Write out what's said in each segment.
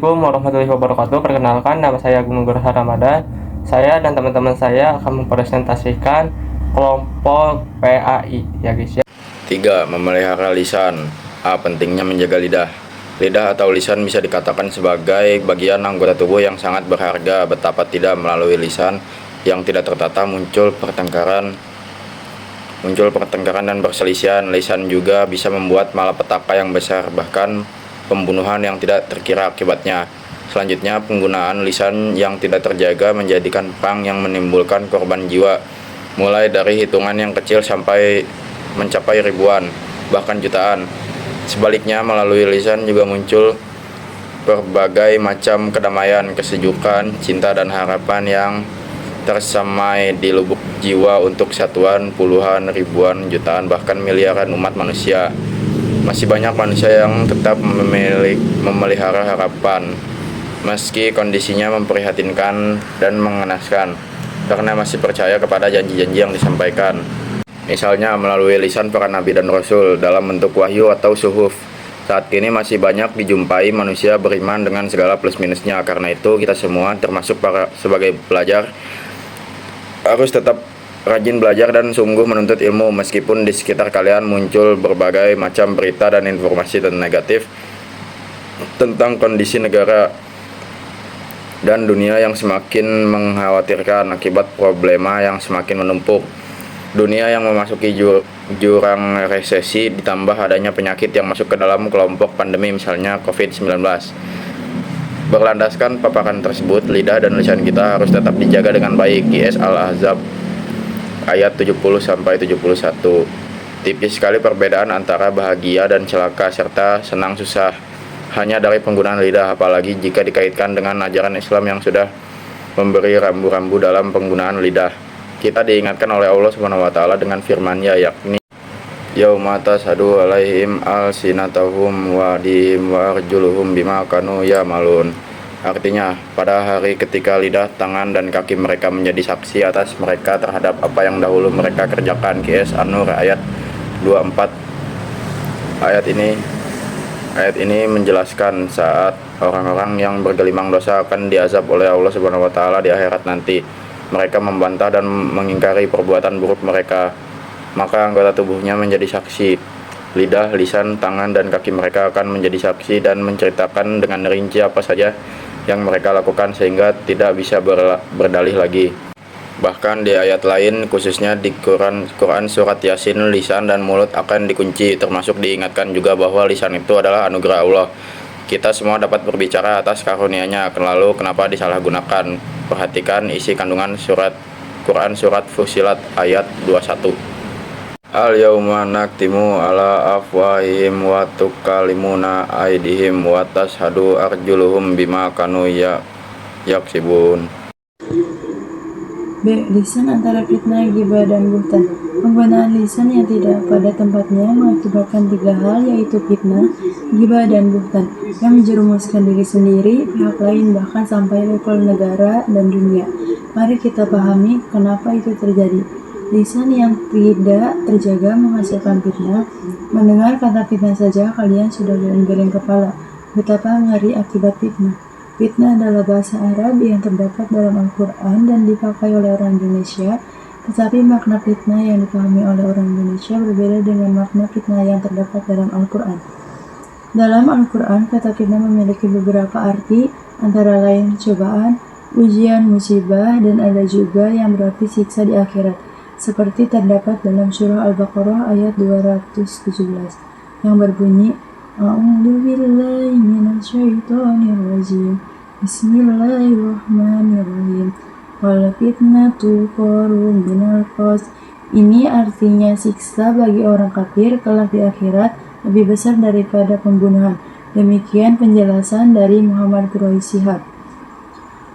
Assalamualaikum warahmatullahi wabarakatuh. Perkenalkan, nama saya Agung Nugroho Ramadan. Saya dan teman-teman saya akan mempresentasikan kelompok PAI ya guys ya. 3. Memelihara lisan. A. Pentingnya menjaga lidah. Lidah atau lisan bisa dikatakan sebagai bagian anggota tubuh yang sangat berharga. Betapa tidak melalui lisan yang tidak tertata muncul pertengkaran dan perselisihan. Lisan juga bisa membuat malapetaka yang besar, bahkan pembunuhan yang tidak terkira akibatnya. Selanjutnya, penggunaan lisan yang tidak terjaga menjadikan perang yang menimbulkan korban jiwa, mulai dari hitungan yang kecil sampai mencapai ribuan, bahkan jutaan. Sebaliknya, melalui lisan juga muncul berbagai macam kedamaian, kesejukan, cinta, dan harapan yang tersamai di lubuk jiwa untuk satuan, puluhan, ribuan, jutaan, bahkan miliaran umat manusia. Masih banyak manusia yang tetap memelihara harapan, meski kondisinya memprihatinkan dan mengenaskan, karena masih percaya kepada janji-janji yang disampaikan. Misalnya melalui lisan para nabi dan rasul dalam bentuk wahyu atau suhuf. Saat ini masih banyak dijumpai manusia beriman dengan segala plus minusnya. Karena itu kita semua, termasuk sebagai pelajar, harus tetap rajin belajar dan sungguh menuntut ilmu, meskipun di sekitar kalian muncul berbagai macam berita dan informasi negatif tentang kondisi negara dan dunia yang semakin mengkhawatirkan akibat problema yang semakin menumpuk. Dunia yang memasuki jurang resesi, ditambah adanya penyakit yang masuk ke dalam kelompok pandemi, misalnya COVID-19. Berlandaskan paparan tersebut, lidah dan lisan kita harus tetap dijaga dengan baik. IS Al-Ahzab ayat 70-71. Tipis sekali perbedaan antara bahagia dan celaka serta senang susah hanya dari penggunaan lidah, apalagi jika dikaitkan dengan ajaran Islam yang sudah memberi rambu-rambu dalam penggunaan lidah. Kita diingatkan oleh Allah SWT dengan firman-Nya, yakni yauma tashhadu alaihim alsinatahum wa aydihim wa arjuluhum bima kanu ya'malun. Artinya, pada hari ketika lidah, tangan, dan kaki mereka menjadi saksi atas mereka terhadap apa yang dahulu mereka kerjakan. QS An-Nur ayat 24. Ayat ini menjelaskan saat orang-orang yang bergelimang dosa akan diazab oleh Allah SWT di akhirat nanti. Mereka membantah dan mengingkari perbuatan buruk mereka, maka anggota tubuhnya menjadi saksi. Lidah, lisan, tangan, dan kaki mereka akan menjadi saksi dan menceritakan dengan rinci apa saja yang mereka lakukan sehingga tidak bisa berdalih lagi. Bahkan di ayat lain, khususnya di Quran surat Yasin, lisan dan mulut akan dikunci, termasuk diingatkan juga bahwa lisan itu adalah anugerah Allah. Kita semua dapat berbicara atas karunia-Nya, lalu kenapa disalahgunakan? Perhatikan isi kandungan Quran surat Fussilat ayat 21. Al-yauma naktimu ala afwahihim wa tukallimuna aydihim wa tashhadu arjuluhum bima kanu yaksibun. B. Lisan antara fitnah, ghibah, dan buhtan. Penggunaan lisan yang tidak pada tempatnya mengakibatkan 3 hal, yaitu fitnah, ghibah, dan buhtan, yang menjerumuskan diri sendiri, pihak lain, bahkan sampai level negara dan dunia. Mari kita pahami kenapa itu terjadi. Lisan yang tidak terjaga menghasilkan fitnah. Mendengar kata fitnah saja kalian sudah geleng-geleng kepala. Betapa ngeri akibat fitnah. Fitnah adalah bahasa Arab yang terdapat dalam Al-Quran dan dipakai oleh orang Indonesia, tetapi makna fitnah yang dipahami oleh orang Indonesia berbeda dengan makna fitnah yang terdapat dalam Al-Quran. Dalam Al-Quran, kata fitnah memiliki beberapa arti, antara lain cobaan, ujian, musibah, dan ada juga yang berarti siksa di akhirat, seperti terdapat dalam surah Al-Baqarah ayat 217 yang berbunyi, A'udzubillahi minasyaitonirrajim. Bismillahirrahmanirrahim. Wal fitnatu qarun minal qas. Ini artinya siksa bagi orang kafir kelak di akhirat lebih besar daripada pembunuhan. Demikian penjelasan dari Muhammad Quraish Shihab.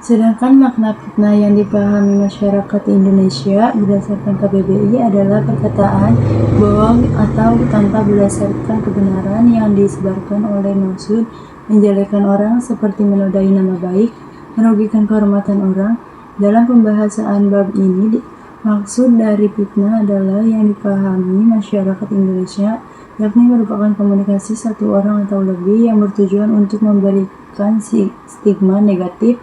Sedangkan makna fitnah yang dipahami masyarakat Indonesia berdasarkan KBBI adalah perkataan bohong atau tanpa berdasarkan kebenaran yang disebarkan oleh maksud menjelekkan orang seperti menodai nama baik, merugikan kehormatan orang. Dalam pembahasan bab ini, maksud dari fitnah adalah yang dipahami masyarakat Indonesia yakni merupakan komunikasi satu orang atau lebih yang bertujuan untuk memberikan stigma negatif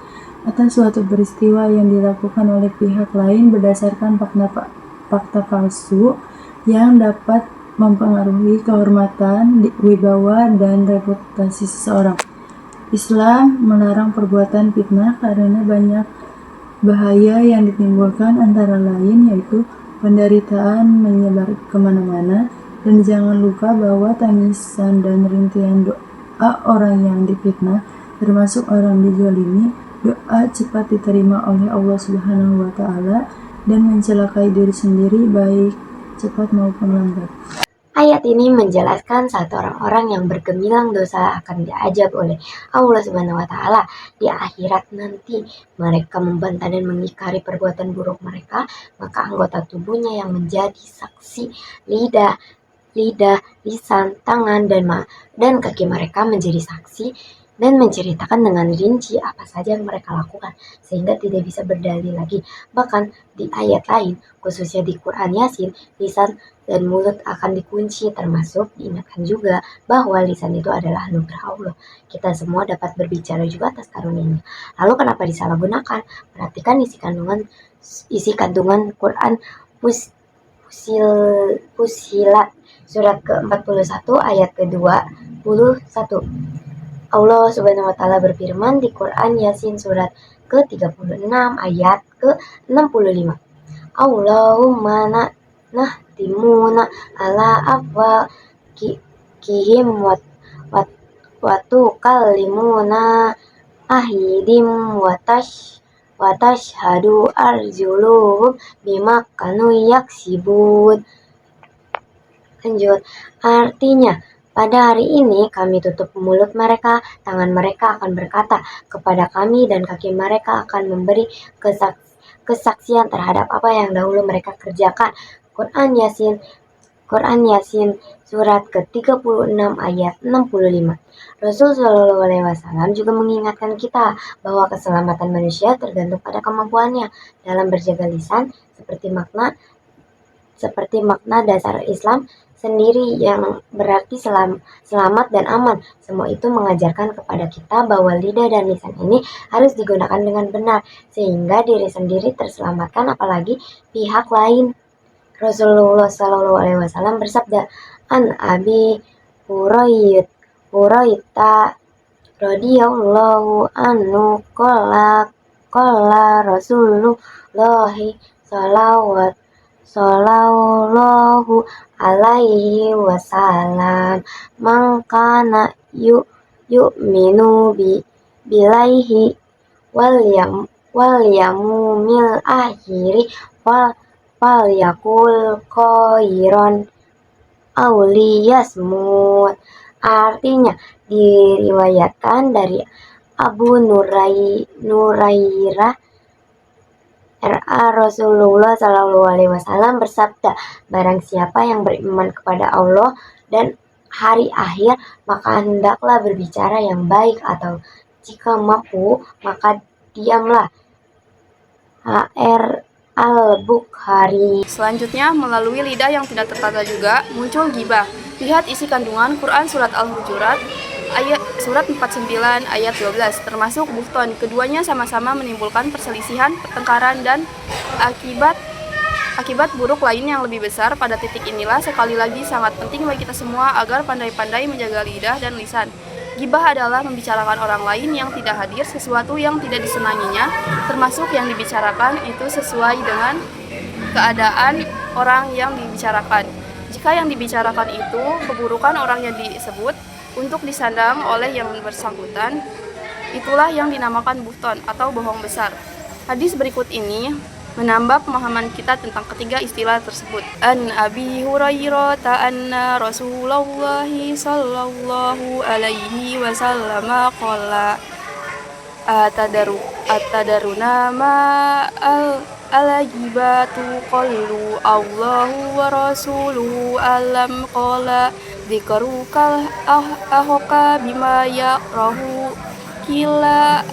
atas suatu peristiwa yang dilakukan oleh pihak lain berdasarkan fakta palsu yang dapat mempengaruhi kehormatan, wibawa, dan reputasi seseorang. Islam melarang perbuatan fitnah karena banyak bahaya yang ditimbulkan, antara lain yaitu penderitaan menyebar kemana-mana, dan jangan lupa bahwa tangisan dan rintihan doa orang yang difitnah, termasuk orang dizalimi, doa cepat diterima oleh Allah Subhanahu wa Ta'ala dan mencelakai diri sendiri baik cepat maupun lambat. Ayat ini menjelaskan saat orang-orang yang bergemilang dosa akan diajab oleh Allah Subhanahu wa Ta'ala di akhirat nanti. Mereka membantah dan mengingkari perbuatan buruk mereka, maka anggota tubuhnya yang menjadi saksi, lidah, lisan, tangan, dan kaki mereka menjadi saksi dan menceritakan dengan rinci apa saja yang mereka lakukan, sehingga tidak bisa berdalil lagi. Bahkan di ayat lain, khususnya di Quran Yasin, lisan dan mulut akan dikunci, termasuk diingatkan juga bahwa lisan itu adalah anugerah Allah. Kita semua dapat berbicara juga atas karunia-Nya. Lalu kenapa disalahgunakan? Perhatikan isi kandungan Quran Fussilat surat ke-41 ayat ke-21. Allah Subhanahu wa Ta'ala berfirman di Quran Yasin surat ke-36 ayat ke-65. Allahumma nahtimuna ala afwa kihim wa tukallimuna ahidim wa tashhadu arjuluhum bima kanu yaksibun. Lanjut, artinya pada hari ini kami tutup mulut mereka, tangan mereka akan berkata kepada kami, dan kaki mereka akan memberi kesaksian terhadap apa yang dahulu mereka kerjakan. Quran Yasin surat ke-36 ayat 65. Rasul Shallallahu Alaihi Wasallam juga mengingatkan kita bahwa keselamatan manusia tergantung pada kemampuannya dalam berjaga lisan, seperti makna dasar Islam sendiri yang berarti selamat dan aman. Semua itu mengajarkan kepada kita bahwa lidah dan lisan ini harus digunakan dengan benar, sehingga diri sendiri terselamatkan apalagi pihak lain. Rasulullah Shallallahu Alaihi Wasallam bersabda, An Abi Hurairah radhiyallahu anhu qala Rasulullahi sallallahu alaihi wasallam, man kana yu'minu billahi wal yawmil akhiri wal yakul khairan aw liyasmut. Artinya, diriwayatkan dari Abu Nurairah Rasulullah Shallallahu Alaihi Wasallam bersabda, barang siapa yang beriman kepada Allah dan hari akhir, maka hendaklah berbicara yang baik, atau jika mampu maka diamlah. HR Al-Bukhari. Selanjutnya, melalui lidah yang tidak tertata juga muncul ghibah. Lihat isi kandungan Quran surat Al-Hujurat ayat surat 49 ayat 12, termasuk buhton. Keduanya sama-sama menimbulkan perselisihan, pertengkaran, dan akibat buruk lain yang lebih besar. Pada titik inilah sekali lagi sangat penting bagi kita semua agar pandai-pandai menjaga lidah dan lisan. Ghibah adalah membicarakan orang lain yang tidak hadir, sesuatu yang tidak disenanginya, termasuk yang dibicarakan itu sesuai dengan keadaan orang yang dibicarakan. Jika yang dibicarakan itu keburukan orang yang disebut untuk disandang oleh yang bersangkutan, itulah yang dinamakan buhton atau bohong besar. Hadis berikut ini menambah pemahaman kita tentang ketiga istilah tersebut. An Abi Hurairah anna Rasulullah sallallahu alaihi wasallam qala atadaruna ma al-ghibatu qalu Allahu wa rasuluhu alam qala dzikrukal ahoka bima yakrahu kila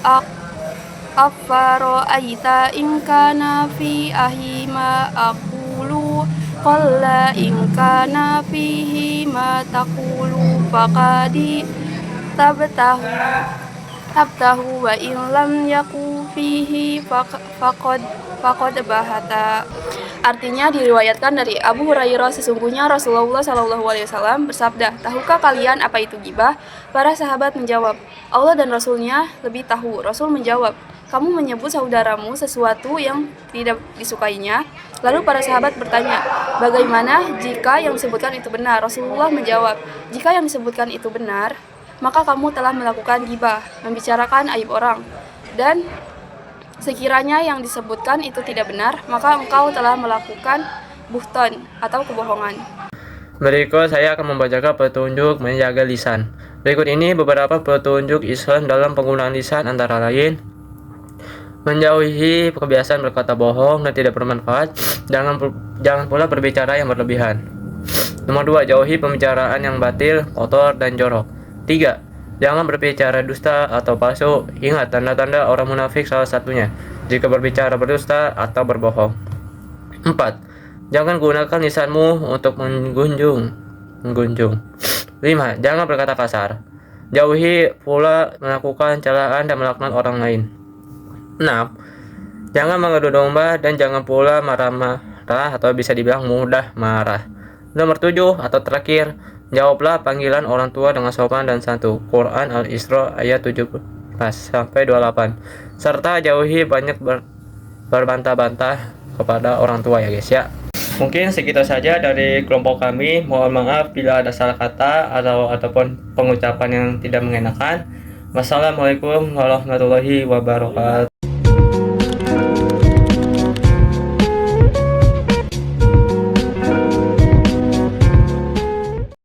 afaro aita in kana fi ahima aqulu qalla in kana fihi ma taqulu faqadi tabtahu wa in lam yaku fihi faqad bahata. Artinya diriwayatkan dari Abu Hurairah, sesungguhnya Rasulullah SAW bersabda, tahukah kalian apa itu gibah? Para sahabat menjawab, Allah dan Rasulnya lebih tahu. Rasul menjawab, kamu menyebut saudaramu sesuatu yang tidak disukainya. Lalu para sahabat bertanya, bagaimana jika yang disebutkan itu benar? Rasulullah menjawab, jika yang disebutkan itu benar, maka kamu telah melakukan gibah, membicarakan aib orang. Dan sekiranya yang disebutkan itu tidak benar, maka engkau telah melakukan buhton atau kebohongan. Berikut saya akan membacakan petunjuk menjaga lisan. Berikut ini beberapa petunjuk Islam dalam penggunaan lisan, antara lain: menjauhi kebiasaan berkata bohong dan tidak bermanfaat. Jangan pula berbicara yang berlebihan. Nomor 2, jauhi pembicaraan yang batil, kotor, dan jorok. 3. Jangan berbicara dusta atau palsu. Ingat tanda-tanda orang munafik, salah satunya jika berbicara berdusta atau berbohong. 4. Jangan gunakan lisanmu untuk menggunjing. 5. Jangan berkata kasar. Jauhi pula melakukan celaan dan melakukan orang lain. 6. Jangan mengadu domba dan jangan pula marah-marah atau bisa dibilang mudah marah. Nomor 7 atau terakhir, jawablah panggilan orang tua dengan sopan dan santun. Quran Al-Isra ayat 17-28. Serta jauhi banyak berbantah-bantah kepada orang tua ya guys ya. Mungkin segitu saja dari kelompok kami. Mohon maaf bila ada salah kata ataupun pengucapan yang tidak mengenakan. Wassalamualaikum warahmatullahi wabarakatuh.